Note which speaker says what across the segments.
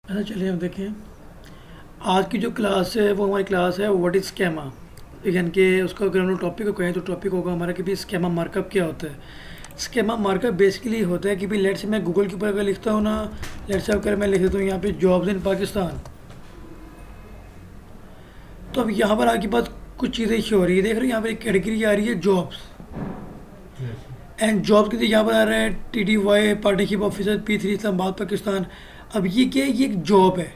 Speaker 1: अच्छा चलिए हम देखें। आज की जो क्लास है वो हमारी क्लास है व्हाट इज़ स्केमा। यानी कि उसका अगर हम लोग टॉपिक को कहें तो टॉपिक होगा हमारा कि भाई स्केमा मार्कअप क्या होता है। स्केमा मार्कअप बेसिकली होता है कि भाई लेट से मैं गूगल के ऊपर अगर लिखता हूँ ना, लेट से अगर मैं लिख देता हूँ यहाँ पे जॉब्स इन पाकिस्तान, तो अब यहाँ पर आके बात कुछ चीज़ें शो हो रही है। देख रहे हो यहाँ पर एक कैटेगरी आ रही है जॉब्स,
Speaker 2: Yes.
Speaker 1: एंड जॉब के लिए यहाँ पर आ रहा है TDY partnership officer P3 Islamabad Pakistan. अब ये क्या है, ये एक जॉब है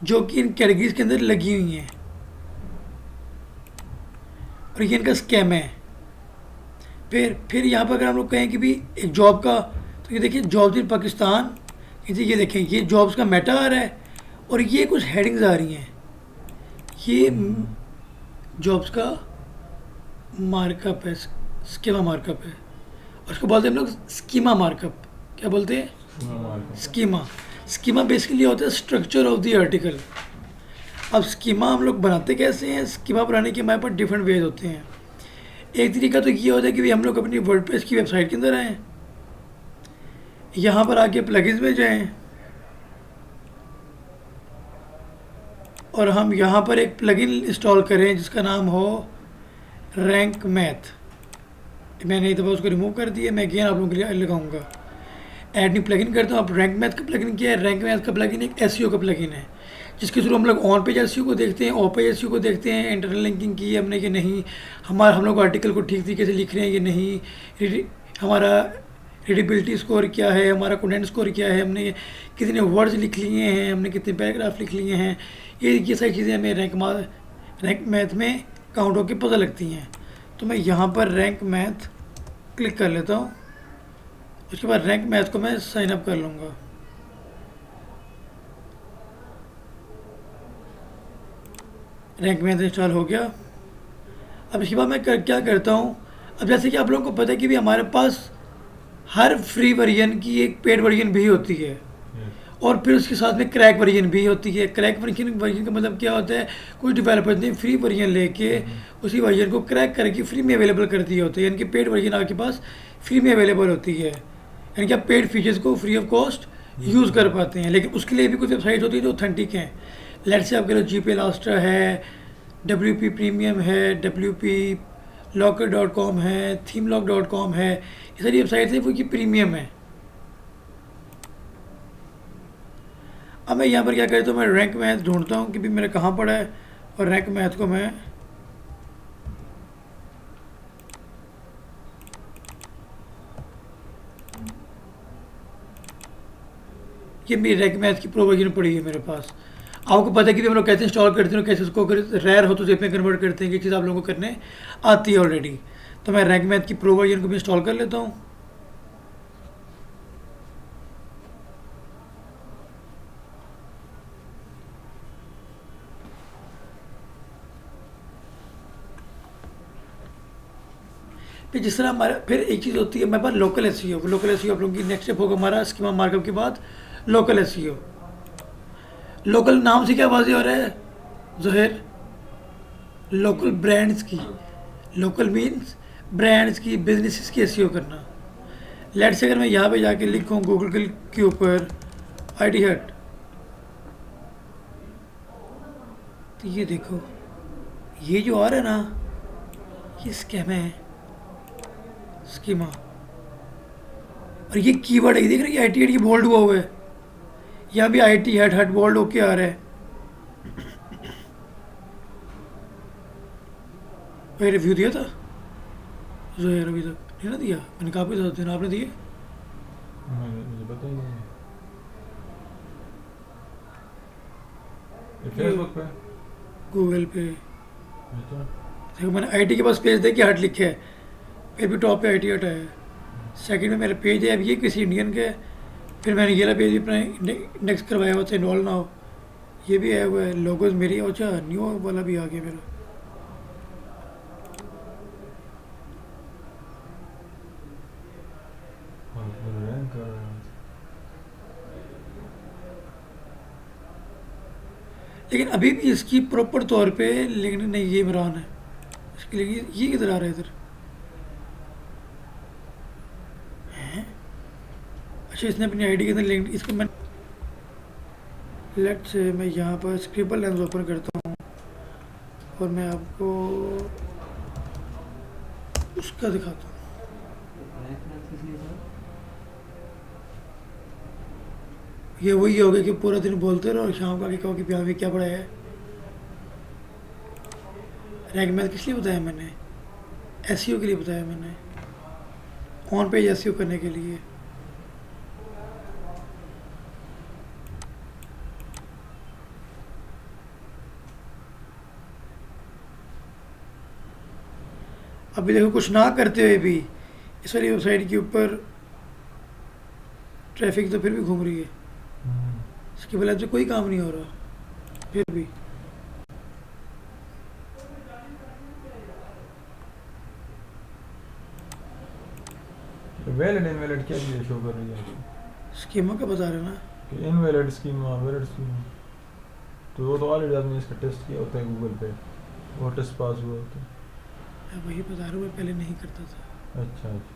Speaker 1: जो कि इन कैटेगरीज के अंदर लगी हुई हैं और ये इनका स्कैम है। फिर यहाँ पर अगर हम लोग कहें कि भी एक जॉब का, तो ये देखिए जॉब्स इन पाकिस्तान, ये देखें ये जॉब्स का मेटा आ रहा है और ये कुछ हेडिंग्स आ रही हैं। ये जॉब्स का मार्कअप है, स्कीमा मार्कअप है, और उसको बोलते हैं हम लोग स्कीमा मार्कअप। क्या बोलते हैं?
Speaker 2: Markup.
Speaker 1: स्कीमा। स्कीमा बेसिकली होता है स्ट्रक्चर ऑफ द आर्टिकल। अब स्कीमा हम लोग बनाते कैसे हैं? स्कीमा बनाने के हमारे पास डिफरेंट वेज होते हैं। एक तरीका तो ये होता है कि भाई हम लोग अपनी वर्डप्रेस की वेबसाइट के अंदर आएँ, यहाँ पर आके प्लगइन्स में जाएं और हम यहाँ पर एक प्लगइन इंस्टॉल करें जिसका नाम हो रैंक मैथ। मैंने एक दफ़ा उसको रिमूव कर दिया, मैं अगेन आप लोगों के लिए लगाऊंगा। ऐड न्यू प्लगइन करता हूँ। अब रैंक मैथ का प्लगइन क्या है? रैंक मैथ का प्लगइन एक एसईओ का प्लगइन है जिसके थ्रू हम लोग ऑन पेज एसईओ को देखते हैं, ऑफ पेज एसईओ को देखते हैं, इंटरनल लिंकिंग की है हमने कि नहीं, हम लोग आर्टिकल को ठीक तरीके से लिख रहे हैं कि नहीं, हमारा रीडेबिलिटी स्कोर क्या है, हमारा कंटेंट स्कोर क्या है, हमने कितने वर्ड्स लिख लिए हैं, हमने कितने पैराग्राफ लिख लिए हैं। ये सारी चीज़ें हमें रैंक मैथ में काउंट होकर पता लगती हैं। तो मैं यहाँ पर रैंक मैथ क्लिक कर लेता हूँ, उसके बाद रैंक मैथ को मैं साइन अप कर लूँगा। रैंक मैथ इंस्टॉल हो गया। अब इसके बाद मैं क्या करता हूँ, अब जैसे कि आप लोगों को पता है कि भी हमारे पास हर फ्री वर्जन की एक पेड वर्जन भी होती है
Speaker 2: Yes.
Speaker 1: और फिर उसके साथ में क्रैक वर्जन भी होती है। क्रैक वर्जन का मतलब क्या होता है? कुछ डेवलपर्स ने फ्री वर्जन लेके उसी वर्जन को क्रैक करके फ्री में अवेलेबल कर दिए होते हैं, यानी कि पेड वर्जन आपके पास फ्री में अवेलेबल होती है, यानी कि आप पेड फीचर्स को फ्री ऑफ कॉस्ट यूज़ कर पाते हैं। लेकिन उसके लिए भी कुछ वेबसाइट होती है जो ऑथेंटिक हैं। लेट से आपके जी पे लास्टर है, WP प्रीमियम है, WP locker.com है, themelock.com है, ये सारी वेबसाइट्स हैं वो की प्रीमियम है। अब मैं यहाँ पर क्या करता हूँ, मैं रैंक मैथ ढूंढता हूँ कि भी मेरा कहाँ पड़ा है, और रैंक मैथ को मैं ये मेरी रैंक मैथ की प्रो वर्जन पड़ी है मेरे पास। आपको पता है कि भी हम लोग कैसे इंस्टॉल करते हैं, कैसे उसको रेयर हो तो जेप में कन्वर्ट करते हैं, ये चीज़ आप लोगों को करने आती है ऑलरेडी। तो मैं रैंक मैथ की प्रो वर्जन को भी इंस्टॉल कर लेता हूँ। फिर जिस तरह हमारे फिर एक चीज़ होती है हमारे पास लोकल एसईओ। लोकल एसईओ आप लोगों की नेक्स्ट स्टेप होगा हमारा स्कीमा मार्कअप के बाद लोकल एसईओ। लोकल नाम से क्या वाज़ेह हो रहा है ज़ोहैर? लोकल ब्रांड्स की, लोकल मीन्स ब्रांड्स की, बिजनेसेस की एसईओ करना। लेट से अगर मैं यहाँ पे जाके लिखूँ गूगल के ऊपर ID हट, तो ये देखो ये जो आ रहा है ना, ये स्कैम है, स्कीमा। और ये कीवर्ड है, देख रहे हैं IT हट, ये बोल्ड हुआ है, यहाँ भी IT हट हट बोल्ड होके आ रहा है। भाई रिव्यू दिया था ज़ोहैर? अभी तक नहीं ना दिया, मैंने कहा था दिन आपने दिए।
Speaker 2: मुझे पता ही नहीं है। ये
Speaker 1: ये
Speaker 2: फेसबुक पे।
Speaker 1: गूगल पे
Speaker 2: ये तो
Speaker 1: देखो, मैंने IT के पास पेज दे के हट लिखे है, फिर भी टॉप पे IT हट आया है। सेकंड में मेरा पेज है, अब ये किसी इंडियन का है। फिर मैंने ये वाला पेज भी अपना इंडेक्स करवाया हुआ था, इन्वॉल्व ना हो, ये भी आया हुआ है। लोगोज मेरी, अच्छा न्यू वाला भी आ गया मेरा।
Speaker 2: रैंक कर रहा है।
Speaker 1: लेकिन अभी भी इसकी प्रॉपर तौर पे लिंक्डइन नहीं, ये इमरान है इसके लिए। ये किधर आ रहा है इधर? अच्छा इसने अपनी ID के अंदर लिंक, इसको मैं लेट से मैं यहाँ पर स्क्रिबल लेंस ओपन करता हूँ और मैं आपको उसका दिखाता हूँ। ये वही हो गया कि पूरा दिन बोलते रहो और शाम को आके कहो कि प्यार में क्या पढ़ाया है। रैंक मैथ किस लिए बताया मैंने? एसईओ के लिए बताया मैंने, ऑन पेज एसईओ करने के लिए। अभी देखो कुछ ना करते हुए भी इस वाली वेबसाइट के ऊपर ट्रैफिक तो फिर भी घूम रही है। इसके बजाय तो कोई काम नहीं हो रहा फिर भी।
Speaker 2: वैलिड इनवैलिड क्या चीज़ शो कर रही है?
Speaker 1: स्कीमा का बता रहे ना।
Speaker 2: कि इनवैलिड स्कीम और वैलिड स्कीम, तो वो तो ऑलरेडी आपने इसका टेस्ट किया होता है गूगल पे, वो टेस्ट पास हुआ होता है।
Speaker 1: मैं वही बता रहा हूँ, मैं पहले नहीं करता था।
Speaker 2: अच्छा अच्छा।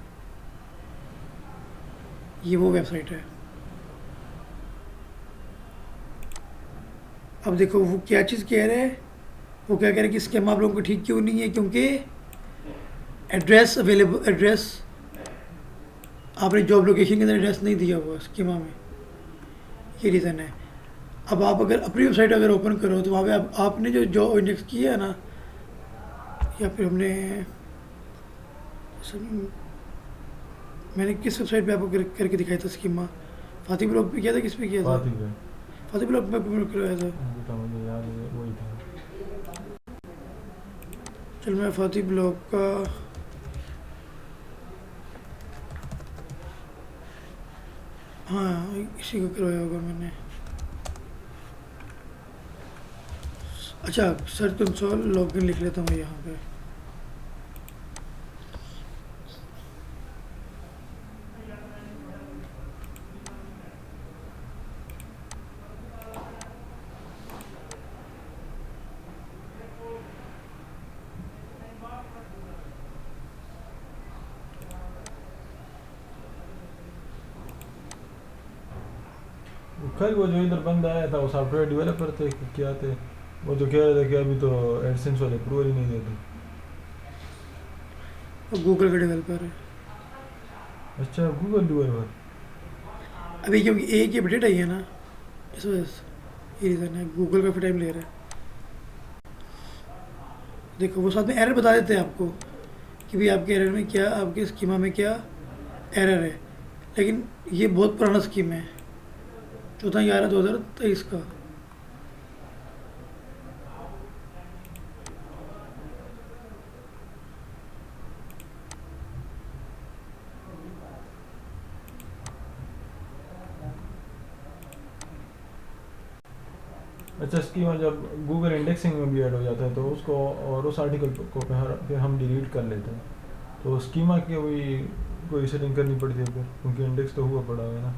Speaker 1: ये वो वेबसाइट है। अब देखो वो क्या चीज़ कह रहे हैं, वो क्या कह रहे हैं कि स्कीमा आप लोगों को ठीक क्यों नहीं है, क्योंकि एड्रेस अवेलेबल, एड्रेस आपने जॉब लोकेशन के अंदर एड्रेस नहीं दिया हुआ स्कीमा में, ये रीज़न है। अब आप अगर अपनी वेबसाइट अगर ओपन करो तो वहाँ पे आपने जो जॉब इंडेक्स किया है ना, या फिर मैंने किस वेबसाइट पे आपको करके दिखाया था स्कीमा? फातिह ब्लॉग पे किया था, किस पे किया था? फातिह ब्लॉग पे करवाया था।
Speaker 2: मुझे याद है वही था।
Speaker 1: चल मैं फातिह ब्लॉग का हाँ इसी को करवाया होगा मैंने। अच्छा सर्च कंसोल लॉगिन लिख लेता हूँ यहाँ पे।
Speaker 2: कल वो जो इधर बंदा आया था वो सॉफ्टवेयर डेवलपर थे कि क्या थे, वो जो कह रहे थे कि अभी तो एडसेंस वाले अप्रूवल ही नहीं देते।
Speaker 1: और गूगल का डेवलपर है
Speaker 2: अच्छा गूगल डेवलपर।
Speaker 1: अभी, क्योंकि एक ही अपडेट आई है ना, इस वजह से ये रीज़न है। गूगल का फिर टाइम ले रहा है। देखो वो साथ में एरर बता देते हैं आपको कि भाई आपके एरर में क्या, आपके स्कीमा में क्या एरर है, लेकिन ये बहुत पुराना स्कीम है, 14/11/2023 का।
Speaker 2: अच्छा स्कीमा जब गूगल इंडेक्सिंग में भी ऐड हो जाता है तो उसको और उस आर्टिकल को फिर हम डिलीट कर लेते हैं, तो स्कीमा की कोई सेटिंग करनी पड़ती है फिर, क्योंकि इंडेक्स तो हुआ पड़ा है ना।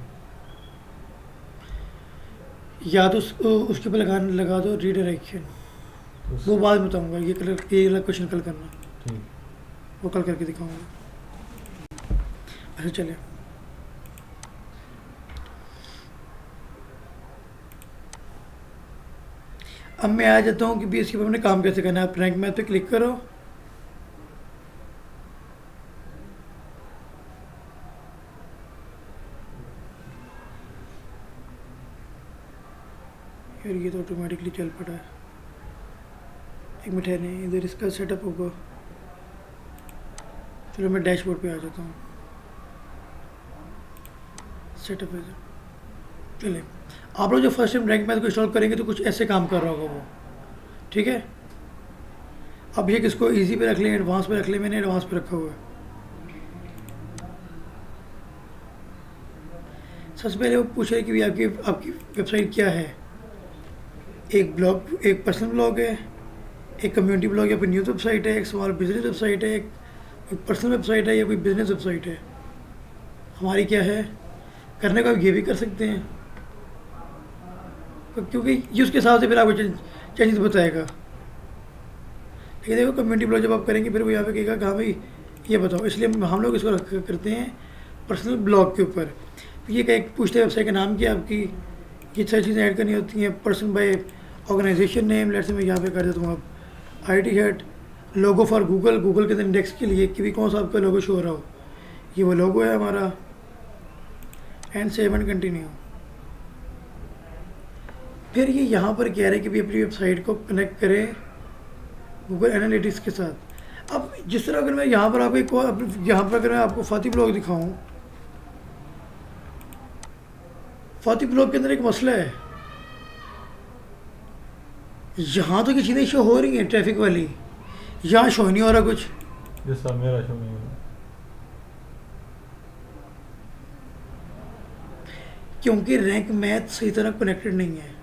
Speaker 1: या तो उसके ऊपर लगा दो रीडायरेक्शन,
Speaker 2: तो
Speaker 1: वो बाद में बताऊंगा। ये क्वेश्चन कल करना,
Speaker 2: ठीक।
Speaker 1: वो कल करके दिखाऊंगा। अच्छा चलिए, अब मैं आ जाता हूँ कि भी इसके ऊपर हमने काम कैसे करना है। आप रैंक मैथ पे क्लिक करो, यार ये तो ऑटोमेटिकली चल पड़ा है। एक मिनट है नहीं, इधर इसका सेटअप होगा। चलो मैं डैशबोर्ड पे आ जाता हूँ, सेटअप है। चलिए, आप लोग जो फर्स्ट टाइम रैंक मैथ को इंस्टॉल करेंगे तो कुछ ऐसे काम कर रहा होगा वो, ठीक है। अब ये किसको इजी पे रख लें, एडवांस पे रख लें? मैंने एडवांस पे रखा हुआ है। सबसे पहले वो पूछ रहे कि भी आपकी आपकी वेबसाइट क्या है। एक ब्लॉग, एक पर्सनल ब्लॉग है, एक कम्युनिटी ब्लॉग या कोई न्यूज़ वेबसाइट है, एक स्मॉल बिजनेस वेबसाइट है, एक पर्सनल वेबसाइट है या कोई बिजनेस वेबसाइट है। हमारी क्या है करने का, ये भी कर सकते हैं क्योंकि ये उसके हिसाब से फिर आपको चेंजेस बताएगा। लेकिन देखो कम्युनिटी ब्लॉग जब आप करेंगे फिर वो यहाँ पे कहेगा कि हाँ भाई ये बताओ, इसलिए हम लोग इसको करते हैं पर्सनल ब्लॉग के ऊपर। ये पूछते हैं वेबसाइट का नाम क्या आपकी, ये सारी चीज़ें ऐड करनी होती हैं। Person by organization name, let's say मैं यहाँ पे कर देता हूँ अब IT head. Logo for Google, Google के अंदर इंडेक्स के लिए कि भी कौन सा आपका लोगो शो हो रहा हो, ये वो लोगो है हमारा। And save and continue. फिर ये यहाँ पर कह रहे हैं कि भी अपनी वेबसाइट को कनेक्ट करें गूगल एनालिटिक्स के साथ। अब जिस तरह अगर मैं यहाँ पर आपको यहाँ पर अगर मैं आपको फाती ब्लॉग दिखाऊं, फाती ब्लॉग के अंदर एक मसला है, यहाँ तो ये चीज़ें शो हो रही हैं ट्रैफिक वाली, यहाँ शो नहीं हो रहा कुछ।
Speaker 2: जैसा मेरा शो नहीं हो
Speaker 1: क्योंकि रैंक मैथ सही तरह कनेक्टेड नहीं है।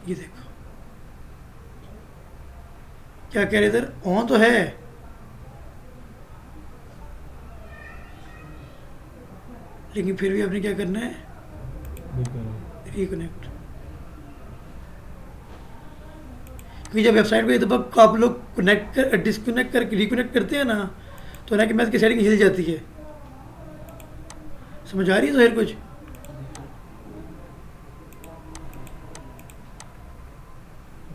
Speaker 1: ये देखो क्या कह रहे इधर, ऑन तो है लेकिन फिर भी आपने क्या करना है, रिकनेक्ट। क्योंकि जब वेबसाइट पे एक दफ़ा आप लोग कनेक्ट कर डिसकनेक्ट कर रिकनेक्ट करते हैं ना, तो ना कि मैथ की सेटिंग हिल जाती है। समझ आ रही है तो कुछ?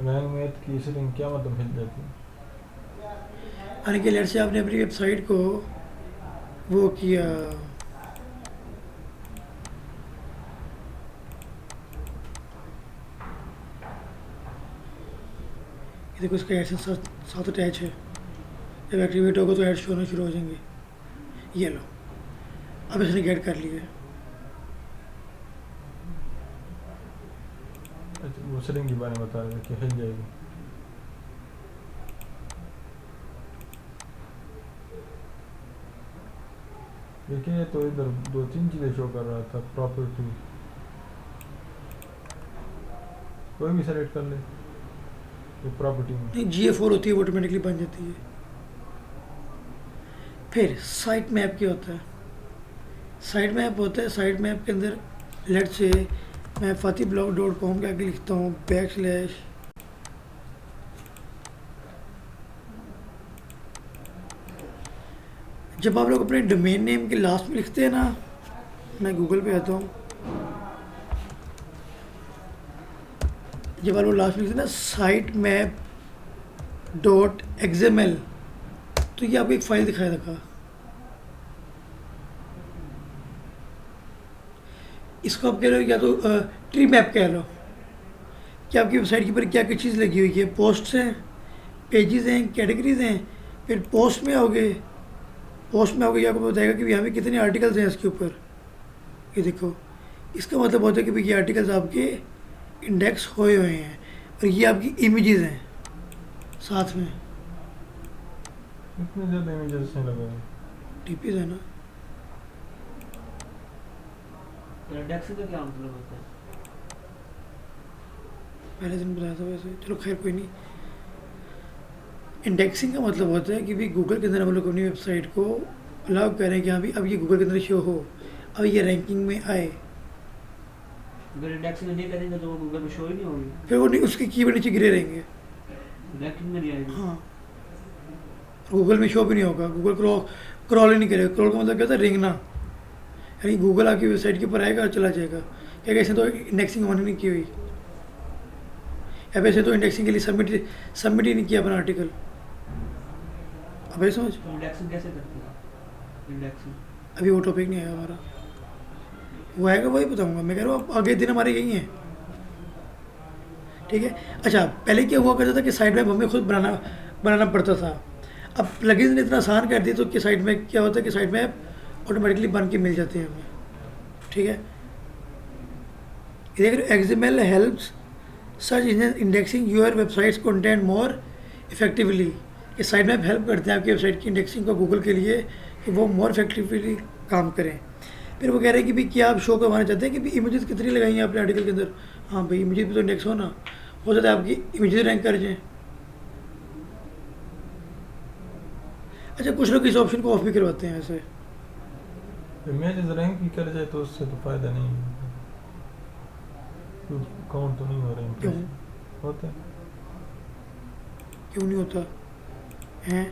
Speaker 2: रैंक मैथ की सेटिंग क्या मतलब हिल जाती है?
Speaker 1: यानी कि लेट से आपने अपनी वेबसाइट को वो किया, ये देखो इसका एड साथ अटैच है, जब एक्टिवेट होगा तो ऐड शो होना शुरू हो जाएंगे। ये लो, अब इसने गेट कर लिया।
Speaker 2: अच्छा, वो सेटिंग के बारे में बता रहे थे कि हिल जाएगी। देखिए तो इधर 2-3 चीज़ें शो कर रहा था। प्रॉपर्टी कोई भी सेलेक्ट कर ले, ये प्रॉपर्टी में
Speaker 1: नहीं, GA4 होती है वो ऑटोमेटिकली बन जाती है। फिर साइट मैप क्या होता है? साइट मैप होता है, साइट मैप के अंदर लेट से मैं fatihblog.com के आगे लिखता हूँ \। जब आप लोग अपने डोमेन नेम के लास्ट में लिखते हैं ना, मैं गूगल पे आता हूँ, जब आप लोग लास्ट में लिखते हैं ना साइट मैप .xml, तो ये आपको एक फाइल दिखाई रखा। इसको आप कह लो या तो ट्री मैप कह लो कि आपकी वेबसाइट के ऊपर क्या क्या चीज़ लगी हुई है। पोस्ट्स हैं, पेजेस हैं, कैटेगरीज हैं। फिर पोस्ट में आओगे, पोस्ट में आओगे ये आपको बताएगा कि यहाँ पे कितने आर्टिकल्स हैं इसके ऊपर। ये देखो, इसका मतलब होता है कि भाई ये आर्टिकल्स आपके इंडेक्स हुए हैं और ये आपकी इमेजेस हैं साथ में।
Speaker 2: इतने ज़्यादा इमेजेस नहीं लगे।
Speaker 1: टीपीज है ना।
Speaker 3: इंडेक्सिंग का क्या मतलब होता है?
Speaker 1: पहले दिन बताया था वैसे, चलो खैर कोई नहीं। इंडेक्सिंग का मतलब होता है कि भाई गूगल के अंदर हम लोग अपनी वेबसाइट को अलाउ करें कि हाँ भाई अब ये गूगल के अंदर शो हो, अब ये रैंकिंग में आए।
Speaker 3: अगर इंडेक्सिंग नहीं करेंगे तो वो गूगल पे शो ही नहीं होगी,
Speaker 1: फिर वो नहीं, उसके कीवर्ड नीचे गिरे रहेंगे,
Speaker 3: रैंकिंग में नहीं आएगी।
Speaker 1: हाँ, गूगल में शो भी नहीं होगा। गूगल क्रॉल ही नहीं करेगा। क्रॉल का मतलब क्या होता है, रेंगना। यानी गूगल आपकी वेबसाइट के ऊपर आएगा और चला जाएगा। क्या कैसे तो इंडेक्सिंग ऑन नहीं की हुई, या वैसे तो इंडेक्सिंग के लिए सबमिट ही नहीं किया अपना आर्टिकल। अब ये समझ,
Speaker 3: इंडेक्सिंग कैसे करते हैं? इंडेक्सिंग
Speaker 1: अभी वो टॉपिक नहीं आया हमारा, वो आएगा वही बताऊंगा। मैं कह रहा हूँ आगे दिन हमारे यही हैं, ठीक है। अच्छा, पहले क्या हुआ करता था कि साइट मैप हमें खुद बनाना पड़ता था। अब प्लगइन्स ने इतना आसान कर दिया तो कि साइट में क्या होता है कि साइट मैप ऑटोमेटिकली बन के मिल जाते हैं हमें, ठीक है। XML helps search engine indexing your websites content more effectively. ये साइट मैप हेल्प करते हैं आपकी वेबसाइट की इंडेक्सिंग को गूगल के लिए कि वो मोर इफेक्टिवली काम करें। फिर वो कह रहे हैं कि भाई क्या आप शो करवाना चाहते हैं कि भाई इमेजेस कितनी लगाई हैं आपने आर्टिकल के अंदर। हाँ भाई, इमेजेस भी तो इंडेक्स हो ना, हो जाता है आपकी इमेजेस रैंक कर जाएँ। अच्छा, कुछ लोग इस ऑप्शन को ऑफ भी करवाते हैं ऐसे।
Speaker 2: इमेजेस रैंक भी कर जाए तो उससे तो फायदा नहीं है, काउंट तो नहीं हो रहा
Speaker 1: क्यों?
Speaker 2: है होता है।
Speaker 1: क्यों नहीं होता हैं?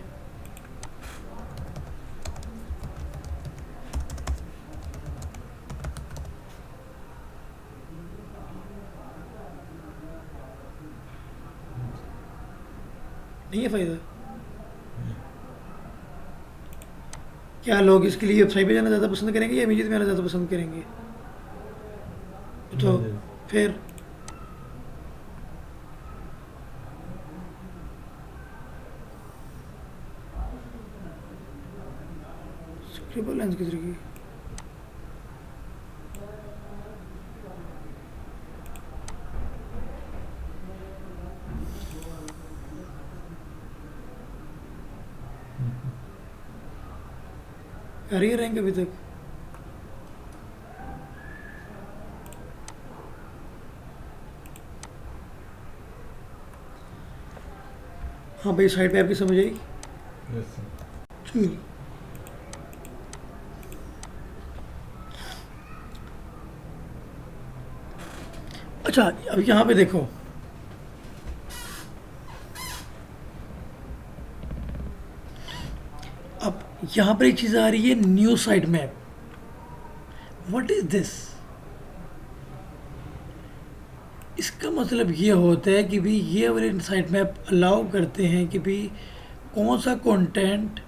Speaker 1: नहीं है फायदा? क्या लोग इसके लिए वेबसाइट पे जाना ज़्यादा पसंद करेंगे या इमेजेस में आना ज़्यादा पसंद करेंगे? तो
Speaker 2: Images।
Speaker 1: फिर स्क्रिबल लेंस किस तरह की? आ रही है रैंक अभी तक? हाँ भाई, साइड पे आपकी समझ आई?
Speaker 2: यस।
Speaker 1: चल। अच्छा, अब यहाँ पे देखो, अब यहाँ पर एक चीज़ आ रही है, new site map. What is this? इसका मतलब ये होता है कि भी ये वाले साइट मैप अलाउ करते हैं कि भी कौन सा कंटेंट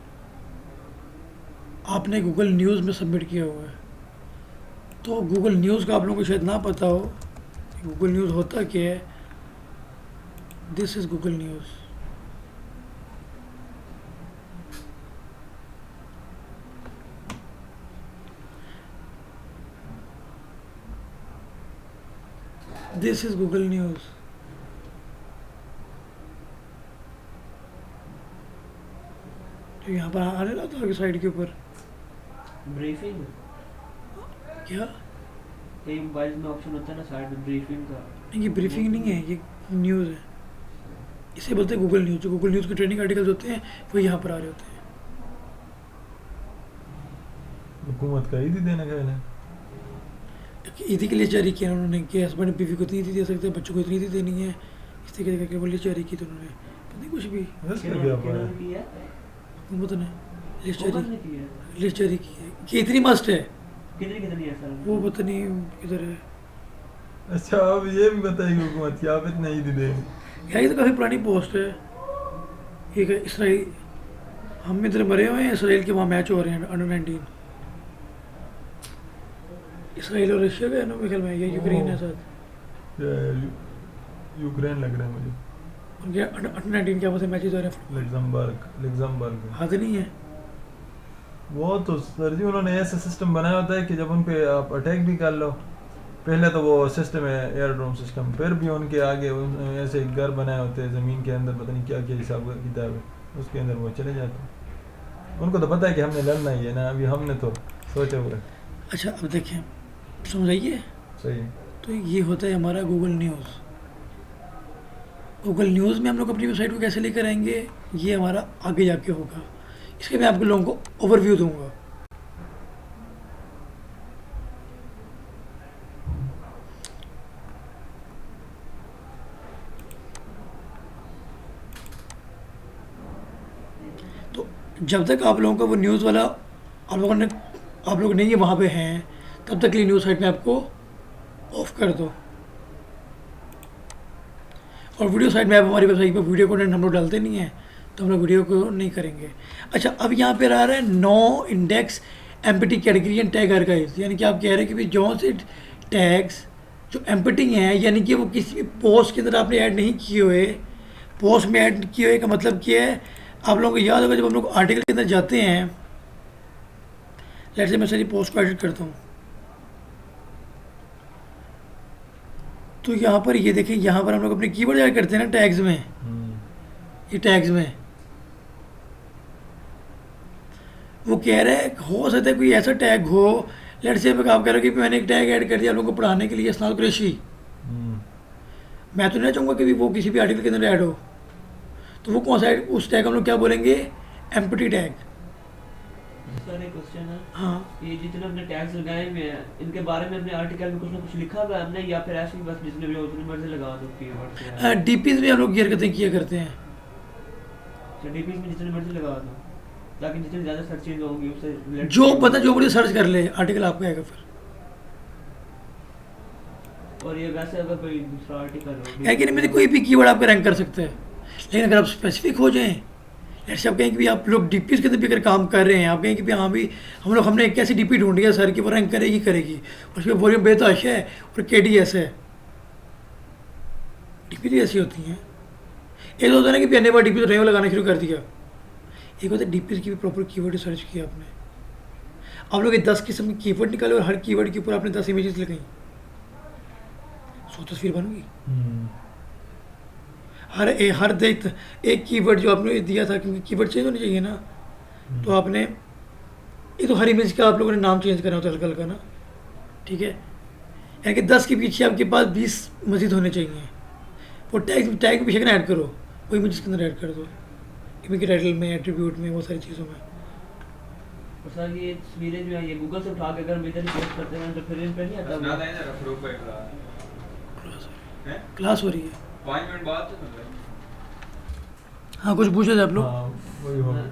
Speaker 1: आपने गूगल न्यूज़ में सबमिट किया हुआ है। तो गूगल न्यूज़ का आप लोगों को शायद ना पता हो, गूगल न्यूज़ होता क्या है। This is Google news. This is Google news. तो यहाँ पर आने लगा था साइड के ऊपर
Speaker 3: ब्रीफिंग
Speaker 1: क्या?
Speaker 3: कई मोबाइल में ऑप्शन होता है ना साइड में ब्रीफिंग का।
Speaker 1: नहीं, ये ब्रीफिंग नहीं है, ये न्यूज़ है। इसे बोलते हैं गूगल न्यूज़। जो गूगल न्यूज़ के ट्रेंडिंग आर्टिकल्स होते हैं वो यहाँ पर आ रहे होते हैं।
Speaker 2: हुकूमत का ईदी देने का इन्हें।
Speaker 1: ईदी के लिए जारी किया उन्होंने कि हस्बैंड बीवी को इतनी ईदी दे सकते हैं, बच्चों को इतनी ईदी देनी है, इस तरीके करके वो लिस्ट जारी की थी उन्होंने। पता नहीं कुछ भी
Speaker 2: इसका क्या फायदा?
Speaker 1: हुकूमत ने लिस्ट जारी
Speaker 3: की है
Speaker 1: की है कि इतनी मस्ट है।
Speaker 3: कितनी कितनी है सर?
Speaker 1: वो पता नहीं किधर है
Speaker 2: अच्छा, अब ये भी बताइए हुकूमत की आप इतना ईदी देंगे।
Speaker 1: यार। ये तो काफ़ी पुरानी पोस्ट है। एक है इसराइल, हम इधर मरे हुए हैं, इसराइल के वहाँ मैच हो रहे हैं अंडर 19। इसराइल और रशिया का है ना मेरे ख्याल में, या यूक्रेन है साथ।
Speaker 2: यूक्रेन लग रहा है मुझे।
Speaker 1: उनके अंडर 19 क्या पता मैचेस हो रहे हैं।
Speaker 2: लग्जमबर्ग।
Speaker 1: हाथ नहीं है।
Speaker 2: वो तो सर जी उन्होंने ऐसा सिस्टम बनाया होता है कि जब उन पे आप अटैक भी कर लो, पहले तो वो सिस्टम है एयरड्रोम सिस्टम, फिर भी उनके आगे ऐसे घर बनाए होते हैं ज़मीन के अंदर, पता नहीं क्या क्या हिसाब किताब है, उसके अंदर वो चले जाते हैं। उनको तो पता है कि हमने लड़ना ही है ना, अभी हमने तो सोचे हुए।
Speaker 1: अच्छा, अब देखें, समझाइए।
Speaker 2: सही है।
Speaker 1: तो ये होता है हमारा गूगल न्यूज़। गूगल न्यूज़ में हम लोग अपनी वेबसाइट को कैसे लेकर आएंगे, ये हमारा आगे जाके होगा। इसके मैं आपको लोगों को ओवरव्यू दूंगा। तो जब तक आप लोगों का वो न्यूज़ वाला आप लोग नहीं वहाँ पे हैं, तब तक के लिए न्यूज़ साइट में आपको ऑफ कर दो। और वीडियो साइट में आप हमारी वेबसाइट पर वीडियो कंटेंट हम लोग डालते नहीं हैं, तो हम लोग वीडियो को नहीं करेंगे। अच्छा, अब यहाँ पे आ रहा है no index empty category and tag archives. यानी कि आप कह रहे हैं कि भाई जो से टैग्स जो एम्पटी हैं, यानी कि वो किसी भी पोस्ट के अंदर आपने ऐड नहीं किए हुए, पोस्ट में ऐड किए हुए का मतलब क्या है, आप लोगों को याद होगा जब हम लोग आर्टिकल के अंदर जाते हैं, लेट्स से मैं सारी पोस्ट को एडिट करता हूँ, तो यहाँ पर ये देखें, यहाँ पर हम लोग अपने कीवर्ड ऐड करते हैं ना टैग्स में, ये टैग्स में वो कह रहा है हो सकता है कोई ऐसा टैग हो, लेट्स से आप कह रहे हो कि मैंने एक टैग ऐड कर दिया आप लोगों को पढ़ाने के लिए, इस्नाद कुरैशी। मैं तो नहीं चाहूँगा कि वो किसी भी आर्टिकल के अंदर ऐड हो, तो वो कौन सा उस टैग हम लोग क्या बोलेंगे, एम्पटी टैग।
Speaker 3: सर सर एक क्वेश्चन है,
Speaker 1: हाँ
Speaker 3: ये जितने हमने टैग्स लगाए हुए हैं इनके बारे में हमने आर्टिकल में कुछ ना कुछ लिखा हुआ है हमने, या फिर ऐसे ही बस जितने भी उतने मर्जी लगा दो कीवर्ड से?
Speaker 1: डीपीज में हम लोग गियर करते हैं, किया करते हैं।
Speaker 3: डीपीज में जितने मर्जी लगा दो ताकि जितनी ज्यादा सर्चेज होंगी उससे related
Speaker 1: जो
Speaker 3: keywords-
Speaker 1: पता जो बड़ी सर्च कर ले आर्टिकल आपका आएगा फिर।
Speaker 3: और ये वैसे अगर कोई दूसरा आर्टिकल हो
Speaker 1: है कि नहीं, मेरे कोई भी कीवर्ड आपका रैंक कर सकते हैं, लेकिन अगर आप स्पेसिफिक हो जाएं, जैसे आप कहें कि भी आप लोग डीपीज के अंदर भी अगर काम कर रहे हैं, आप कहें कि भी हाँ भी हम लोग हमने एक ऐसी डीपी ढूंढी है सर कि वो रैंक करेगी करेगी, उसमें वॉल्यूम बेतहाशा है और केडीएस है। डीपी तो ऐसी होती हैं। एक तो होता है ना कि पहले बार डीपी तो रेव लगाना शुरू कर दिया, एक होता है डीपी की भी प्रॉपर कीवर्ड सर्च किया आपने। आप लोग 10 किस्म के कीवर्ड निकाले और हर कीवर्ड के ऊपर आपने 10 इमेजेस लगाई, 100 तस्वीर बन गई। हर देख एक कीवर्ड जो आपने दिया था, क्योंकि कीवर्ड चेंज होनी चाहिए ना, तो आपने ये तो हर इमेज का आप लोगों ने नाम चेंज करना होता है हल्का हल्का ना, ठीक है। यानी कि 10 के पीछे आपके पास 20 मजीद होने चाहिए। वो टैग टैग के पीछे ना ऐड करो, वो इमेज के अंदर ऐड कर दो, इमेज के टाइटल में, एट्रीब्यूट में, वो सारी चीज़ों में।
Speaker 3: और सर ये तस्वीरें जो है ये गूगल से उठा के अगर हम इधर पोस्ट करते हैं तो फिर इन पे नहीं आता
Speaker 4: ना
Speaker 3: वो?
Speaker 4: देना रफड़ों पे है
Speaker 1: क्लास हो रही है।
Speaker 4: 5 मिनट बाद तो कर
Speaker 1: हाँ कुछ पूछे थे आप लोग?
Speaker 2: हाँ वही हो
Speaker 3: मैं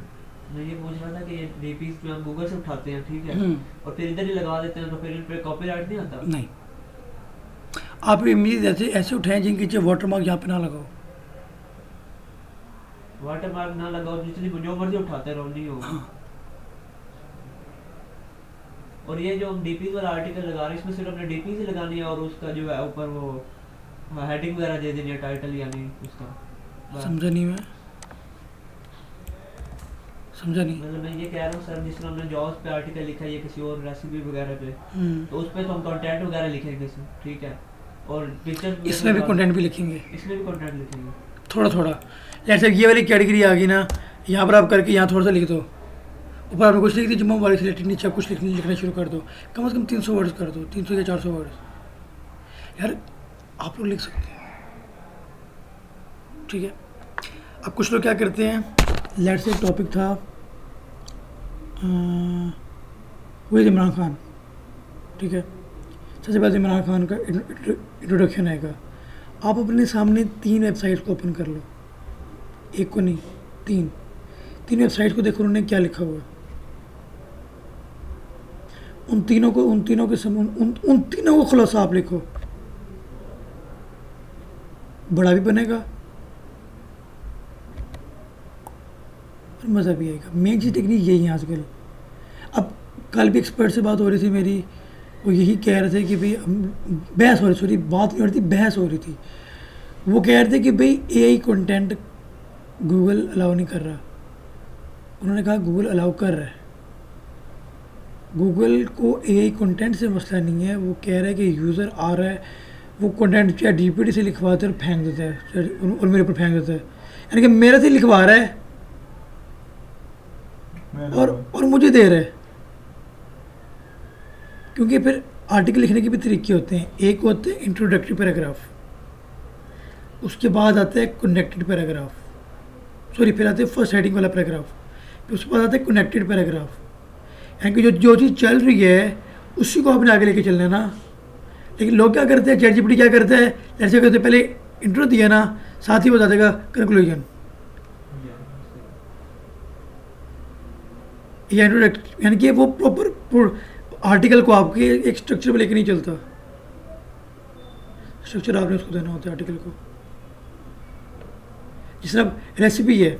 Speaker 3: मैं ये पूछ रहा था कि ये डीपीज जो हम गूगल से उठाते हैं, ठीक है,
Speaker 1: हम्म।
Speaker 3: और फिर इधर ही लगा देते हैं तो फिर इन पे कॉपीराइट नहीं आता?
Speaker 1: नहीं, आप इमेज ऐसे ऐसे उठाएं जिनके नीचे वाटरमार्क यहाँ पे ना लगाओ।
Speaker 3: वाटरमार्क ना लगाओ, जितनी जो मर्जी उठाते रहो, नहीं होगा।
Speaker 1: हाँ।
Speaker 3: और ये जो हम डीपीज वाला आर्टिकल लगा रहे हैं इसमें सिर्फ अपने डीपीज ही लगानी है और उसका जो है ऊपर वो हेडिंग वगैरह दे देनी है, टाइटल यानी उसका। बस।
Speaker 1: समझा नहीं मैं, समझा नहीं।
Speaker 3: मतलब मैं ये कह रहा हूँ सर, जिस तरह हमने जॉब्स पे आर्टिकल लिखा है या किसी और रेसिपी वगैरह पे, तो उस पे तो हम कंटेंट वगैरह लिखेंगे इसमें, ठीक है, और पिक्चर
Speaker 1: इसमें भी कंटेंट भी लिखेंगे
Speaker 3: इसमें भी कंटेंट लिखेंगे।
Speaker 1: थोड़ा थोड़ा। जैसे ये वाली कैटेगरी आ गई ना, यहाँ पर आप करके यहाँ थोड़ा सा लिख दो, ऊपर आपने कुछ लिख दी, जम्मू वाली सिलेक्टेड, नीचे आप कुछ लिखना शुरू कर दो, कम से कम 300 वर्ड्स कर दो, 300 या 400 वर्ड्स। यार आप लोग लिख सकते हैं, ठीक है। अब कुछ लोग क्या करते हैं, लेट से टॉपिक था वही इमरान खान, ठीक है। सबसे पहले इमरान खान का इंट्रोडक्शन आएगा। आप अपने सामने 3 वेबसाइट्स को ओपन कर लो, एक को नहीं, 3 वेबसाइट को देखो उन्होंने क्या लिखा हुआ है। उन तीनों को खुलासा आप लिखो, बड़ा भी बनेगा और मज़ा भी आएगा। मेन चीज़ टेक्निक यही है आजकल। अब कल भी एक्सपर्ट से बात हो रही थी मेरी, वो यही कह रहे थे कि भाई बहस हो रही, सॉरी बात नहीं हो रही थी, बहस हो रही थी। वो कह रहे थे कि भाई एआई कंटेंट गूगल अलाउ नहीं कर रहा। उन्होंने कहा गूगल अलाउ कर रहा है। गूगल को एआई कंटेंट से मसला नहीं है, वो कह रहा है कि यूज़र आ रहा है, वो कंटेंट चाहे डीपीडी से लिखवाते और फेंक देता है, और मेरे ऊपर फेंक देता है, यानी कि मेरे से लिखवा रहा है और मुझे दे रहा है। क्योंकि फिर आर्टिकल लिखने के भी तरीके होते हैं। एक होते हैं इंट्रोडक्टरी पैराग्राफ, उसके बाद आता है कनेक्टेड पैराग्राफ, सॉरी फिर आते हैं फर्स्ट हेडिंग वाला पैराग्राफ, फिर उसके बाद आता है कनेक्टेड पैराग्राफ। यानी कि जो चीज़ चल रही है उसी को आपने आगे लेके चलना है ना। लेकिन लोग क्या करते हैं, चैट जीपीटी क्या करता है, जैसे कहते हैं पहले इंट्रो दिया ना, साथ ही बता देगा कंक्लूजन या इंट्रोडक्ट, यानी कि वो प्रॉपर आर्टिकल को आपके एक स्ट्रक्चर पे लेके नहीं चलता। स्ट्रक्चर आपने उसको देना होता है आर्टिकल को। जिस तरह रेसिपी है,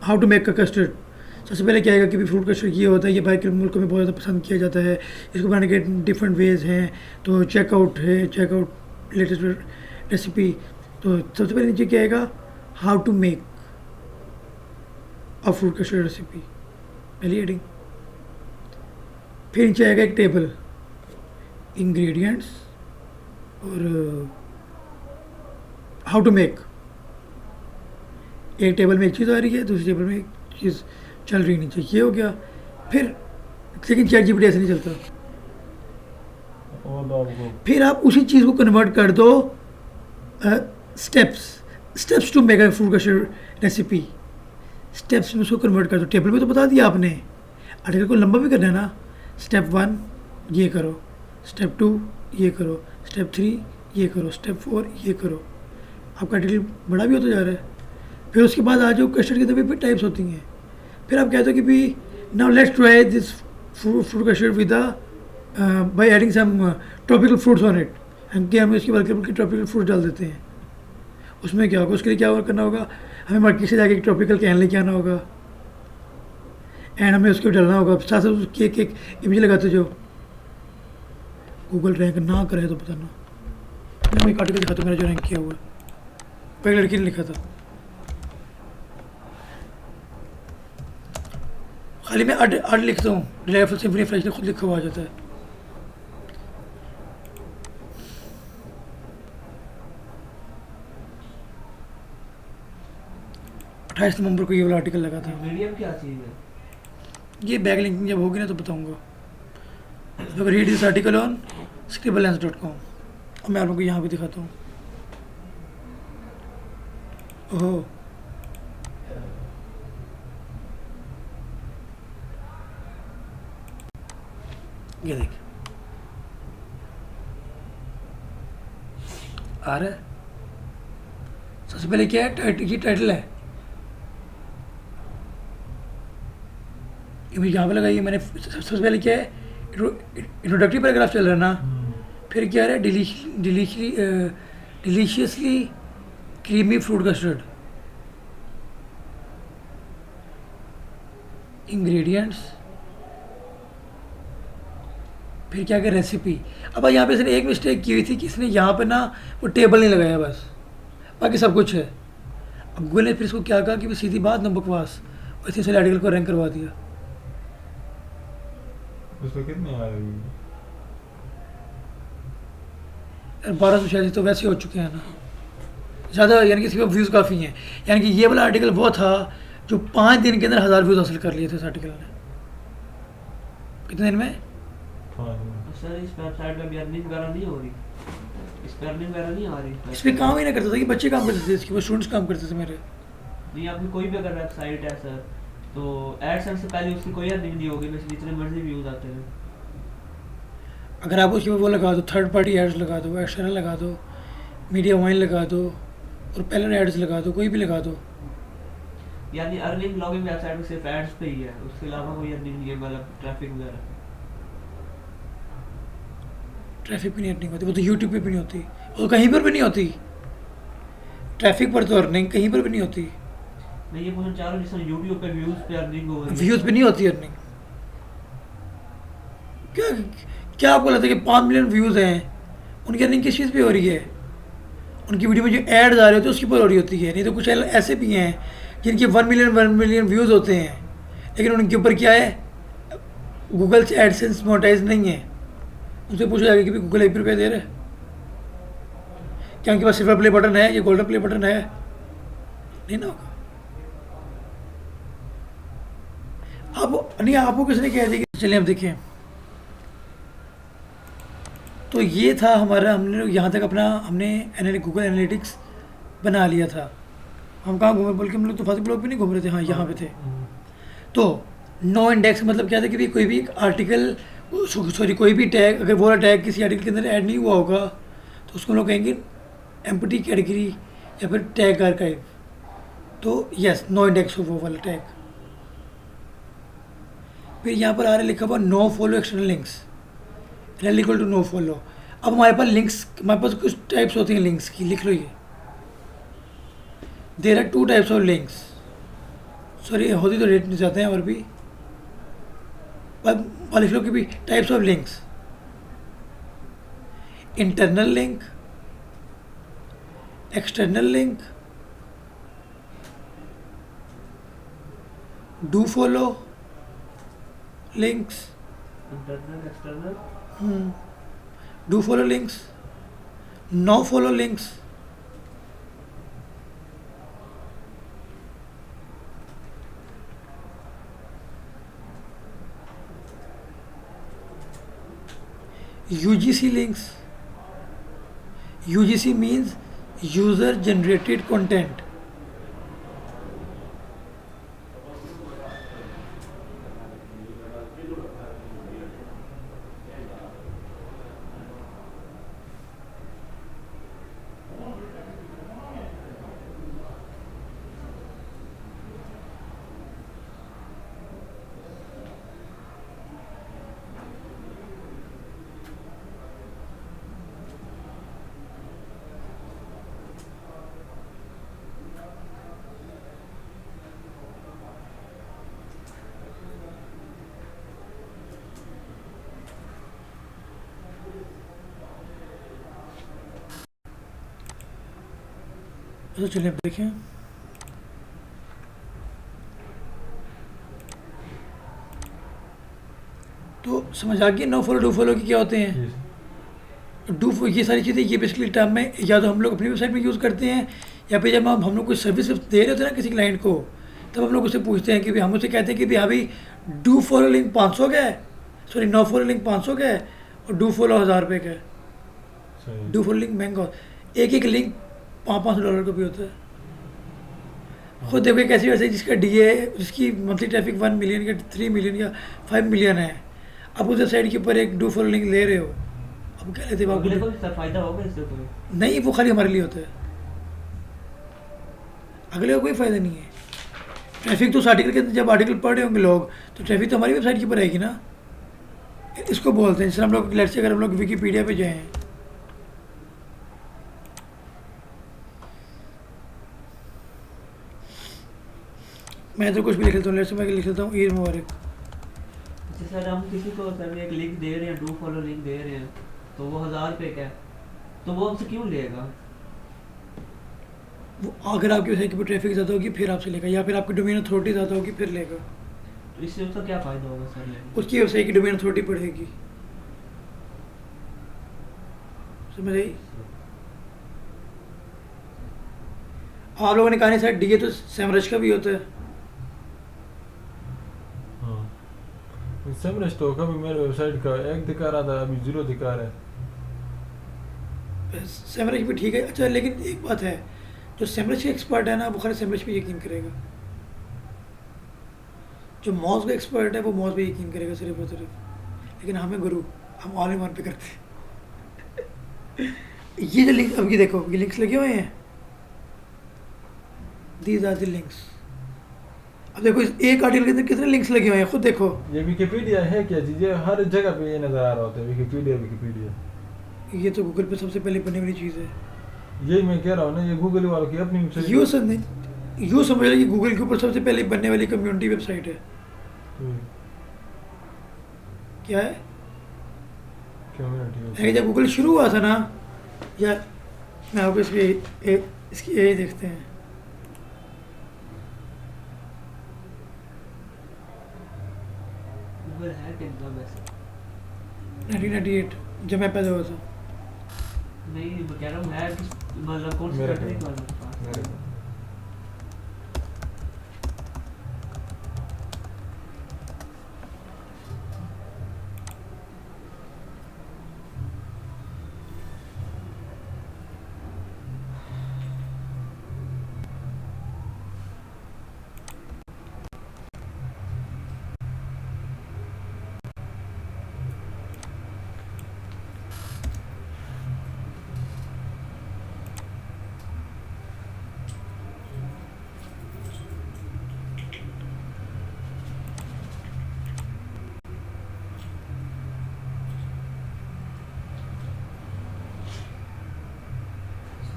Speaker 1: how to make a custard, सबसे पहले क्या आएगा कि फ्रूट कस्टर्ड ये होता है, ये बाहर के मुल्कों में बहुत ज़्यादा पसंद किया जाता है, इसको बनाने के डिफरेंट वेज हैं। तो चेकआउट है, चेकआउट लेटेस्ट रेसिपी। तो सबसे पहले नीचे क्या आएगा, how to make a fruit custard recipe, पहली हेडिंग। फिर नीचे आएगा एक टेबल, इंग्रेडिएंट्स और हाउ टू मेक। एक टेबल में एक चीज़ आ रही है, दूसरी टेबल में एक चीज़ चल रही नीचे, ये हो गया। फिर लेकिन चैट जीपीटी ऐसे नहीं चलता। फिर आप उसी चीज़ को कन्वर्ट कर दो steps to make a fruit custard recipe, steps में उसको कन्वर्ट कर दो। टेबल में तो बता दिया आपने, आर्टिकल को लंबा भी करना है ना, स्टेप 1 ये करो, स्टेप 2 ये करो, स्टेप 3 ये करो, स्टेप 4 ये करो, आपका आर्टिकल बड़ा भी होता जा रहा है। फिर उसके बाद आ जाओ कस्टर्ड की तरफ भी टाइप्स होती हैं। फिर आप कहते हो कि भी now let's try this fruit custard with by adding some tropical fruits on it. हम इसके बाद ट्रॉपिकल फ्रूट डाल देते हैं। उसमें क्या होगा, उसके लिए क्या करना होगा, हमें मार्केट से जाके एक ट्रॉपिकल कैन लेके आना होगा एंड हमें उसके डालना होगा। साथ साथ उसकी एक इमेज लगाते जो गूगल रैंक ना करे तो बताना। मैं एक आर्टिकल दिखाता हूँ मेरा जो रैंक किया हुआ है, पहले लड़की ने लिखा था। खाली मैं आर्ट लिखता हूँ, डिलाइटफुल सिम्फनी फ्रेश ने खुद लिखा हुआ आ जाता है। नवंबर को ये वाला आर्टिकल लगा था।
Speaker 3: मीडियम क्या चीज़ है?
Speaker 1: ये बैक लिंकिंग जब होगी ना तो बताऊंगा। अगर read this article on scribblelens.com। अब मैं आप लोगों को यहाँ पे दिखाता हूँ। ओहो, ये देख आ रहा है। सबसे पहले क्या है, ये टाइटल है, इमेज यहाँ पे लगाई है मैंने। सबसे पहले क्या है, इंट्रोडक्टरी पैराग्राफ चल रहा है ना, फिर क्या है, डिलीशियसली क्रीमी फ्रूट कस्टर्ड, इंग्रेडिएंट्स, फिर क्या क्या रेसिपी। अब यहाँ पे इसने एक मिस्टेक की हुई थी कि इसने यहाँ पे ना वो टेबल नहीं लगाया, बस बाकी सब कुछ है। अब गूगल ने फिर इसको क्या कहा कि सीधी बात ना बकवास, वैसे इसने आर्टिकल को रैंक करवा दिया।
Speaker 2: उसमें कितने आ रही है?
Speaker 1: 1200 शायद तो वैसे हो चुके हैं ना ज़्यादा, यानी कि इसके व्यूज़ काफ़ी हैं। यानी कि ये वाला आर्टिकल वो था जो 5 दिन के अंदर 1000 व्यूज़ हासिल कर लिए थे इस आर्टिकल ने। कितने दिन में?
Speaker 2: हाँ
Speaker 3: सर इस वेबसाइट पे भी अर्निंग वगैरह नहीं हो रही, इस पे अर्निंग वगैरह नहीं आ रही।
Speaker 1: इस पर काम ही नहीं करता था कि बच्चे काम करते थे, इसके ऊपर स्टूडेंट्स काम करते थे मेरे।
Speaker 3: नहीं, आपकी कोई भी अगर वेबसाइट है सर, तो एडसेंस से पहले उसकी कोई अर्निंग नहीं होगी, बस जितने मर्जी व्यूज आते हैं।
Speaker 1: अगर आप उसके ऊपर वो लगा दो, थर्ड पार्टी एड्स लगा दो, एक्सटर्नल लगा दो, मीडिया वाइन लगा दो और पैनल एड्स लगा दो, कोई भी लगा दो।
Speaker 3: यानी अर्निंग लॉगिंग वेबसाइट में सिर्फ एड्स पे ही है, उसके अलावा कोई अर्निंग नहीं है, मतलब ट्रैफिक वगैरह।
Speaker 1: ट्रैफिक भी नहीं अर्निंग होती, वो तो यूट्यूब पे भी नहीं होती, वो तो कहीं पर भी नहीं होती। ट्रैफिक पर तो अर्निंग कहीं पर भी नहीं होती।
Speaker 3: मैं ये पूछना चाह रहा हूँ जिसमें यूट्यूब पे व्यूज पे अर्निंग हो रही है।
Speaker 1: व्यूज़ पे नहीं होती अर्निंग। क्या क्या आपको लगता है कि 5 मिलियन व्यूज़ हैं, उनकी अर्निंग किस चीज़ पे हो रही है? उनकी वीडियो में जो एड्स आ रहे होते हैं उसके ऊपर हो रही होती है। नहीं तो कुछ ऐसे भी हैं जिनके 1 मिलियन व्यूज़ होते हैं, लेकिन उनके ऊपर क्या है, गूगल से एडसेंस मोनेटाइज नहीं है। उनसे पूछा जाएगा कि गूगल ₹1 दे रहा है क्या? उनके पास सिल्वर प्ले बटन है या गोल्डन प्ले बटन है? नहीं ना होगा। अब नहीं, आपको किसने कह दिया कि चलिए हम देखें। तो ये था हमारा, हमने यहाँ तक अपना हमने गूगल एनालिटिक्स बना लिया था। हम कहाँ घूमे, बल्कि हम लोग तो फातिक ब्लॉग भी नहीं घूम रहे थे, हाँ यहाँ पे थे। तो नो इंडेक्स मतलब क्या था कि भी कोई भी आर्टिकल, सॉरी कोई भी टैग, अगर वो टैग किसी आर्टिकल के अंदर ऐड नहीं हुआ होगा तो उसको हम लोग कहेंगे एम्प्टी कैटेगरी या फिर टैग आर्काइव। तो यस, नो इंडेक्स हो वो वाला टैग। फिर यहाँ पर आ रहा है लिखा हुआ no follow external links, equal to no follow. अब हमारे पास लिंक्स, हमारे पास कुछ टाइप्स होती हैं लिंक्स की, लिख लो ये। There are 2 types of links, sorry होती तो रेट नहीं जाते हैं और भी, पर लिख लो कि भी types of links, internal link, external link, do follow links,
Speaker 3: internal external,
Speaker 1: do follow links, no follow links. UGC links. UGC means user generated content. तो चलिए अब देखें। तो समझ आ गई नो फॉलो डू फॉलो की क्या होते हैं।
Speaker 2: जी
Speaker 1: डू ये सारी चीज़ें ये बेसिकली टर्म में या तो हम लोग अपनी वेबसाइट में यूज़ करते हैं या फिर जब हम लोग कोई सर्विस दे रहे होते हैं ना किसी क्लाइंट को, तब हम लोग उससे पूछते हैं कि भाई हम उससे कहते हैं कि भाई हाँ भाई डू फॉलो लिंक 500 का है, सॉरी नो फॉलो लिंक 500 का है और डू फॉलो 1000 रुपये का है।
Speaker 2: सही
Speaker 1: डू फॉलो लिंक महंगा एक एक लिंक $500 का भी होता है। खुद देखो एक ऐसी वेबसाइट जिसका डी है जिसकी मंथली ट्रैफिक 1 मिलियन या 3 मिलियन या 5 मिलियन है, अब उस वेबसाइट के ऊपर एक डू फॉलो लिंक ले रहे हो, अब कह लेते
Speaker 3: अगले
Speaker 1: हैं
Speaker 3: को भी सर फायदा होगा इससे कोई?
Speaker 1: नहीं, वो खाली हमारे लिए होता है, अगले का कोई फ़ायदा नहीं है। ट्रैफिक तो उस आर्टिकल के जब आर्टिकल पढ़ रहे होंगे लोग तो ट्रैफिक तो हमारी वेबसाइट के ऊपर आएगी ना। इसको बोलते हैं जैसे हम लोग लेट्स से अगर हम लोग विकीपीडिया पे जाएं, मैं तो कुछ भी लिख लेता हूँ, लेट्स से मैं लिख लेता हूँ ईद मुबारक।
Speaker 3: जैसे सर हम किसी को सर एक लिंक दे रहे हैं, डू फॉलो लिंक दे रहे हैं, तो वो 1000 रुपये का है, तो वो हमसे क्यों लेगा?
Speaker 1: वो अगर आपकी वेबसाइट के ऊपर ट्रैफिक ज़्यादा होगी फिर आपसे लेगा, या फिर आपकी डोमेन अथॉरिटी ज़्यादा होगी फिर लेगा।
Speaker 3: तो इससे उसका क्या फायदा होगा सर लेने का?
Speaker 1: उसकी वेबसाइट की डोमेन अथॉरिटी बढ़ेगी। समझ आई? आप लोगों ने कहा नहीं सर डी तो सैमरज का भी होता है।
Speaker 2: हाँ सेमरश तो कभी मेरे वेबसाइट का 1 दिखा रहा था, अभी 0 दिखा रहा है।
Speaker 1: सैमरज भी ठीक है। अच्छा लेकिन एक बात है, जो सैमरज का एक्सपर्ट है ना वो खाली सैमरज पे यकीन करेगा, जो मॉज का एक्सपर्ट है वो मॉज पे यकीन करेगा सिर्फ और सिर्फ। लेकिन हमें गुरु हम ऑल इन वन पे करते हैं। ये जो लिंक अब ये देखो ये लिंक्स लगे हुए हैं, दीज आर द लिंक्स। अब देखो इस एक आर्टिकल के अंदर कितने लिंक्स लगे हुए हैं खुद देखो।
Speaker 2: ये विकिपीडिया है क्या चीज़? ये हर जगह पे ये नज़र आ रहा होता है विकिपीडिया विकिपीडिया।
Speaker 1: ये तो गूगल पे सबसे पहले बनने वाली चीज़ है।
Speaker 2: यही मैं कह रहा हूँ ना, ये गूगल वालों की अपनी वेबसाइट।
Speaker 1: यूँ समझ लो कि गूगल के ऊपर सबसे पहले बनने वाली कम्युनिटी वेबसाइट है। क्या है?
Speaker 2: कम्युनिटी
Speaker 1: जब गूगल शुरू हुआ था ना यार, मैं आपको इसकी यही देखते हैं।
Speaker 3: गूगल है कि ना वैसे?
Speaker 1: 1998 जब मैं पैदा हुआ था।
Speaker 3: नहीं मैं कह रहा हूँ है किस मतलब कौन सी
Speaker 2: मेरा
Speaker 3: कंट्री
Speaker 2: ख्याल-
Speaker 3: वालों के पास?
Speaker 2: मेरे को।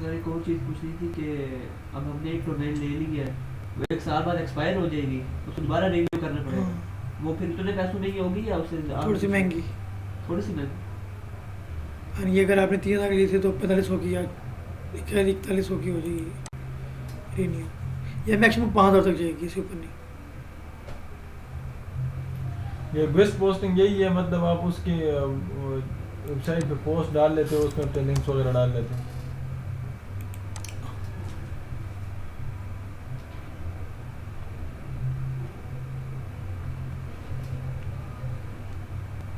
Speaker 3: सर एक और चीज़ पूछनी थी कि अब हमने एक डोमेन ले ली है, वो 1 साल बाद एक्सपायर हो जाएगी, उसको दोबारा रिन्यू करना पड़ेगा। वो फिर इतने पैसों नहीं होगी या उससे
Speaker 1: थोड़ी सी महंगी।
Speaker 3: थोड़ी सी महंगी।
Speaker 1: और ये अगर आपने 3000 की ली थी तो 4500 की या 4100 की हो जाएगी रिन्यू, या मैक्सिमम 5000 तक जाएगी, इसके ऊपर नहीं।
Speaker 2: ये गेस्ट पोस्टिंग यही है, मतलब आप उसकी वेबसाइट पे पोस्ट डाल लेते हो, उसमें अपने लिंक्स वगैरह डाल लेते हो।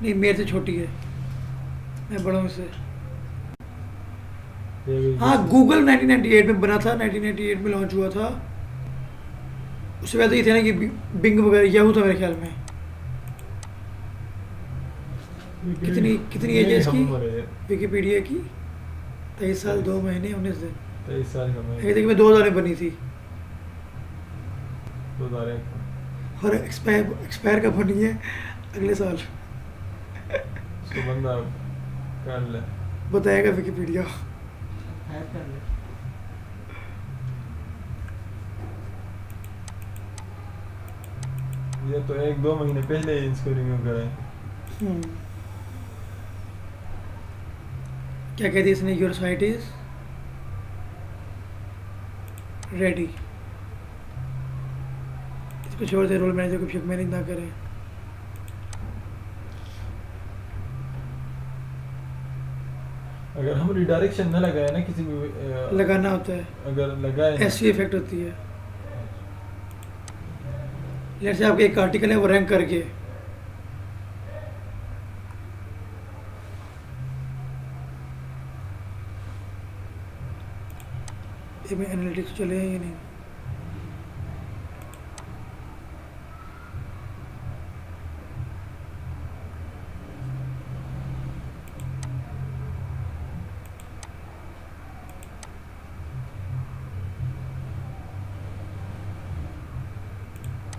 Speaker 1: नहीं मेरे से छोटी है, मैं बड़ा हूँ इससे।
Speaker 2: ये भी
Speaker 1: हाँ गूगल 1998 में बना था, 1998 में लॉन्च हुआ था। उससे पहले तो ये थे ना कि बिंग वगैरह याहू था मेरे ख्याल में। कितनी एज है इसकी विकिपीडिया की? 23 साल 2 महीने 19 दिन।
Speaker 2: 23 साल का मैं।
Speaker 1: ये देखिए मैं 2000 में बनी थी
Speaker 2: 2001
Speaker 1: और एक्सपायर कब बनी है? अगले साल।
Speaker 2: उसको बंदा कर ले।
Speaker 1: बताएगा विकिपीडिया।
Speaker 3: हैक कर ले।
Speaker 2: ये तो 1-2 महीने पहले ही इसको रिव्यू करा है।
Speaker 1: क्या कहती है इसने? Your site is ready. इसको छोड़ दे, रोल मैनेजर को फिर मैनेज ना करें।
Speaker 2: अगर हम रिडायरेक्शन न लगाए ना किसी भी
Speaker 1: लगाना होता है,
Speaker 2: अगर लगाए ना,
Speaker 1: ऐसी इफेक्ट होती है। जैसे आपके एक आर्टिकल है वो रैंक करके, ये में एनालिटिक्स चले हैं या नहीं।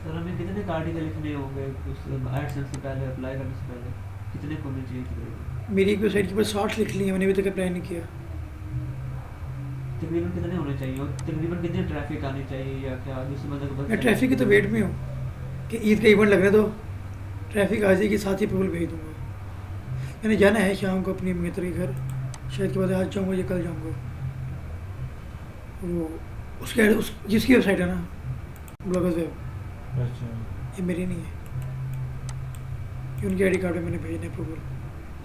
Speaker 3: सर हमें कितने आर्टिकल लिखने होंगे उस एडसेंस से पहले, अप्लाई करने से पहले कितने होने चाहिए तकरीबन?
Speaker 1: मेरी एक वेबसाइट के ऊपर 60 लिख लिए, मैंने अभी तक अप्लाई नहीं किया।
Speaker 3: तकरीबन कितने होने चाहिए और तकरीबन कितनी ट्रैफिक आनी चाहिए या क्या, जिससे मतलब
Speaker 1: मैं ट्रैफिक की तो वेट में हूँ कि ईद का इवेंट लगने दो, ट्रैफिक आ जाएगी, साथ ही पेपल भेज दूँगा। मैंने जाना है शाम को अपनी मित्र के घर, शायद के बाद आज जाऊँगा या कल जाऊँगा। वो उसके जिसकी वेबसाइट है ना, ब्लॉगर्स वेब,
Speaker 2: अच्छा
Speaker 1: ये मेरी नहीं है, ये उनके आईडी कार्ड में मैंने भेजना है अप्रूवल।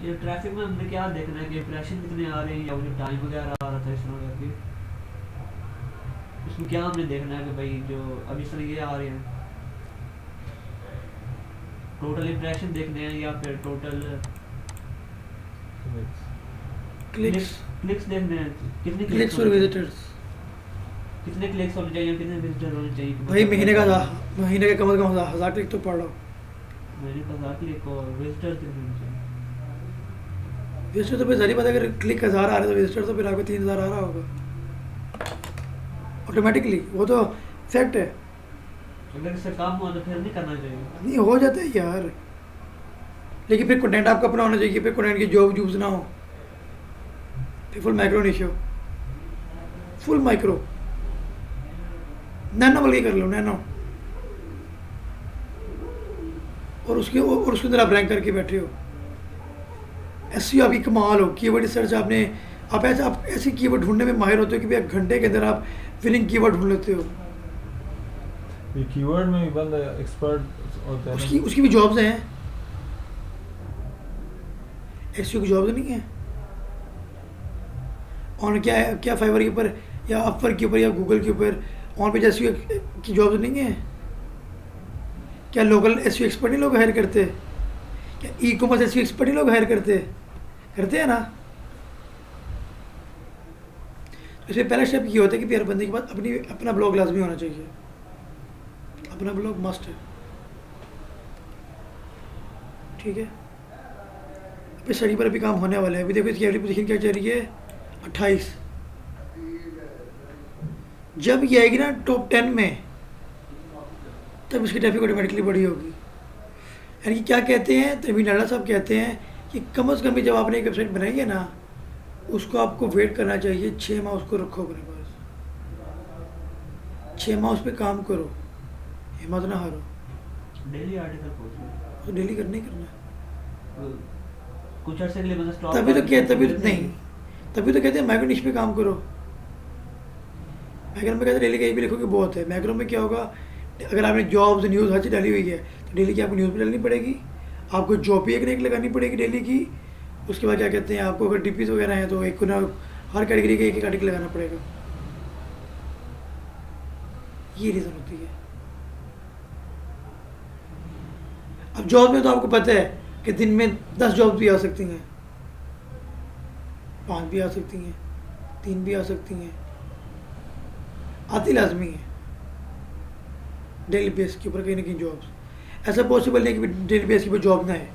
Speaker 3: ये ट्रैफिक में हमने क्या देखना है कि इंप्रेशन कितने आ रहे हैं या मुझे टाइम वगैरह आ रहा था इस तरह करके, उसमें क्या हमने देखना है कि भाई जो अभी सर ये आ रहे हैं टोटल इंप्रेशन देखने हैं या फिर टोटल
Speaker 1: क्लिक्स
Speaker 3: क्लिक्स देखने हैं, कितने
Speaker 1: क्लिक्स और विजिटर्स।
Speaker 3: कितने क्लिक्स होने चाहिए, कितने विजिटर होने चाहिए?
Speaker 1: भाई महीने का कम से कम 1000 क्लिक तो पढ़ रहा हूँ।
Speaker 3: महीने का 1000 क्लिक और विजिटर कितने होने चाहिए?
Speaker 1: विजिटर तो फिर सारी बात है, अगर क्लिक 1000 आ रहे हैं तो विजिटर तो फिर आपको 3000 आ रहा होगा ऑटोमेटिकली, वो तो फैक्ट है।
Speaker 3: अगर इससे काम हुआ तो फिर नहीं करना चाहिए।
Speaker 1: नहीं हो जाता है यार, लेकिन फिर कंटेंट आपका अपना होना चाहिए, फिर कंटेंट की जॉब यूज ना हो, फिर full micro निशो, full micro nano बल्कि कर लो, नैनो, और उसके अंदर आप रैंक करके बैठे हो। ऐसी आपकी कमाल हो, कीवर्ड रिसर्च आपने, आप ऐसे कीवर्ड ढूंढने में माहिर होते हो कि भाई 1 घंटे के अंदर आप विनिंग कीवर्ड ढूंढ लेते हो।
Speaker 2: ये कीवर्ड में भी बंदा एक्सपर्ट होता है ना।
Speaker 1: उसकी भी जॉब्स हैं, एसईओ की जॉब्स नहीं है। और क्या फाइवर के ऊपर या अपवर के ऊपर या गूगल के ऊपर ऑन पे एसईओ की जॉब्स नहीं है? क्या लोकल एसईओ एक्सपर्ट नहीं लोग हायर करते? क्या ई कॉमर्स एसईओ एक्सपर्ट नहीं लोग हायर करते हैं ना? तो इसमें पहला स्टेप ये होता है कि हर बंदे के पास अपना ब्लॉग लाजमी होना चाहिए, अपना ब्लॉग मस्ट है, ठीक है। अभी स्टडी पर अभी काम होने वाला है। अभी देखो इसकी एवरेज पोजीशन क्या चल रही है, 28। जब ये आएगी ना टॉप 10 में, तब इसकी ट्रैफिक ऑटोमेटिकली बड़ी होगी। यानी कि क्या कहते हैं, तनवीर नाडा साहब कहते हैं कि कम से कम भी जब आपने एक वेबसाइट बनाई है ना, उसको आपको वेट करना चाहिए 6 माह, उसको रखो अपने पास, 6 माह उस पर काम करो, हिम्मत ना हारो।
Speaker 3: डेली आर्टिकल पोस्ट करो।
Speaker 1: तो डेली करना ही करना है।
Speaker 3: कुछ अर्से के लिए मतलब स्टॉप
Speaker 1: तभी तो कहते हैं माइक्रो निश पे काम करो। मैक्रो में कहते हैं डेली कहीं भी लिखोगे बहुत है। मैक्रो में क्या होगा, अगर आपने जॉब्स न्यूज़ हर चीज़ डाली हुई है तो डेली की आपको न्यूज़ भी डालनी पड़ेगी, आपको जॉब भी एक ना एक लगानी पड़ेगी डेली की। उसके बाद क्या कहते हैं, आपको अगर डीपीज वगैरह हैं तो एक ना हर कैटेगरी का एक आर्टिकल लगाना पड़ेगा। ये रीज़न होती है। अब जॉब में तो आपको पता है कि दिन में 10 जॉब भी आ सकती हैं, 5 भी आ सकती हैं, 3 भी आ सकती हैं, आती लाजमी है डेली बेस के ऊपर कहीं ना कहीं जॉब्स। ऐसा पॉसिबल नहीं कि डेली बेस के ऊपर जॉब ना है,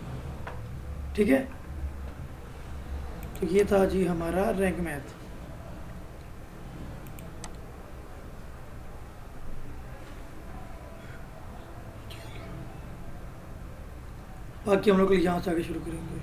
Speaker 1: ठीक है। तो ये था जी हमारा रैंक मैथ। बाकी हम लोग यहाँ से आगे शुरू करेंगे।